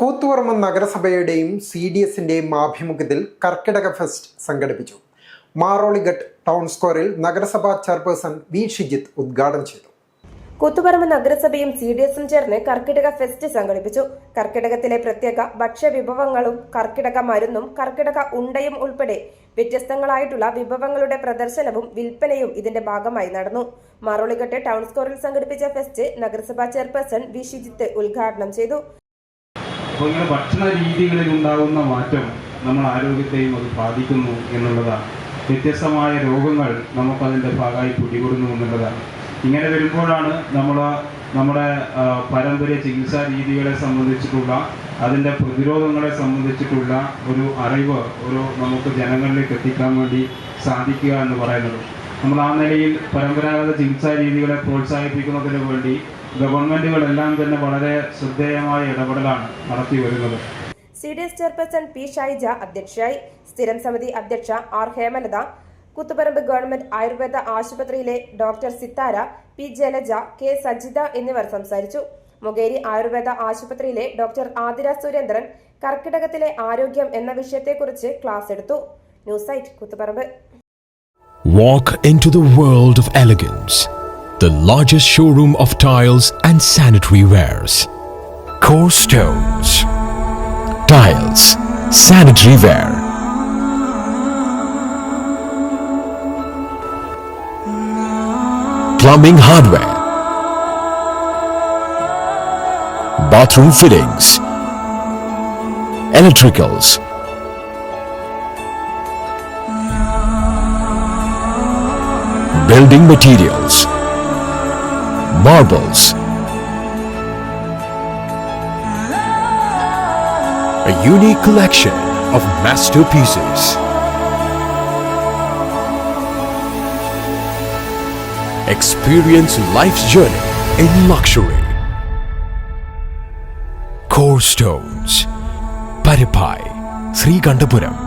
കൂത്തുപറമ്പ് നഗരസഭയുടെയും CDSന്റെയും ആഭിമുഖ്യത്തിൽ കർക്കിടക ഫെസ്റ്റ് സംഘടിപ്പിച്ചു. മാറോളിഘട്ട് ടൗൺ സ്ക്വയറിൽ നഗരസഭാ ചെയർപേഴ്സൺ വി ഷിജിത്ത് ഉദ്ഘാടനം ചെയ്തു. കൂത്തുപറമ്പ് നഗരസഭയും CDSും ചേർന്ന് കർക്കിടക ഫെസ്റ്റ് സംഘടിപ്പിച്ചു. കർക്കിടകത്തിലെ പ്രത്യേക ഭക്ഷ്യവിഭവങ്ങളും കർക്കിടക മരുന്നും കർക്കിടക ഉണ്ടയും ഉൾപ്പെടെ വ്യത്യസ്തങ്ങളായിട്ടുള്ള വിഭവങ്ങളുടെ പ്രദർശനവും വിൽപ്പനയും ഇതിന്റെ ഭാഗമായി നടന്നു. മാറോളിഘട്ട് ടൗൺ സ്ക്വയറിൽ സംഘടിപ്പിച്ച ഫെസ്റ്റ് നഗരസഭാ ചെയർപേഴ്സൺ വി ഷിജിത്ത് ഉദ്ഘാടനം ചെയ്തു. അപ്പോൾ ഇങ്ങനെ ഭക്ഷണ രീതികളിൽ ഉണ്ടാകുന്ന മാറ്റം നമ്മുടെ ആരോഗ്യത്തെയും അത് ബാധിക്കുന്നു എന്നുള്ളതാണ്. വ്യത്യസ്തമായ രോഗങ്ങൾ നമുക്കതിൻ്റെ ഭാഗമായി പിടികൂടുന്നു എന്നുള്ളതാണ്. ഇങ്ങനെ വരുമ്പോഴാണ് നമ്മുടെ പാരമ്പര്യ ചികിത്സാ രീതികളെ സംബന്ധിച്ചിട്ടുള്ള അതിൻ്റെ പ്രതിരോധങ്ങളെ സംബന്ധിച്ചിട്ടുള്ള ഒരു അറിവ് നമുക്ക് ജനങ്ങളിലേക്ക് എത്തിക്കാൻ വേണ്ടി സാധിക്കുക എന്ന് പറയുന്നത്. നമ്മൾ ആ നിലയിൽ പരമ്പരാഗത ചികിത്സാ രീതികളെ പ്രോത്സാഹിപ്പിക്കുന്നതിന് വേണ്ടി ഗവൺമെന്റുകളെല്ലാം തന്നെ വളരെ ശ്രദ്ധേയമായ ഇടപെടലാണ് നടത്തി വരുന്നത്. CDS ചെയർപേഴ്സൺ പി ഷൈജ അധ്യക്ഷയായി. സ്ഥിരം സമിതി അധ്യക്ഷ ആർ ഹേമലത, കൂത്തുപറമ്പ് ഗവൺമെന്റ് ആയുർവേദ ആശുപത്രിയിലെ doctor Sithara, P Jalaja, K Sajitha എന്നിവർ സംസാരിച്ചു. മുകേരി ആയുർവേദ ആശുപത്രിയിലെ ഡോക്ടർ ആതിര സുരേന്ദ്രൻ കർക്കിടകത്തിലെ ആരോഗ്യം എന്ന വിഷയത്തെക്കുറിച്ച് ക്ലാസ് എടുത്തു. News site Koothuparamba. Walk into the world of elegance. The largest showroom of tiles and sanitary wares. Core Stones. Tiles, sanitary ware. Plumbing hardware. Bathroom fittings. Electricals. Building materials. Marbles. A unique collection of masterpieces. Experience life's journey in luxury. Core Stones, Paripai, Srikandapuram.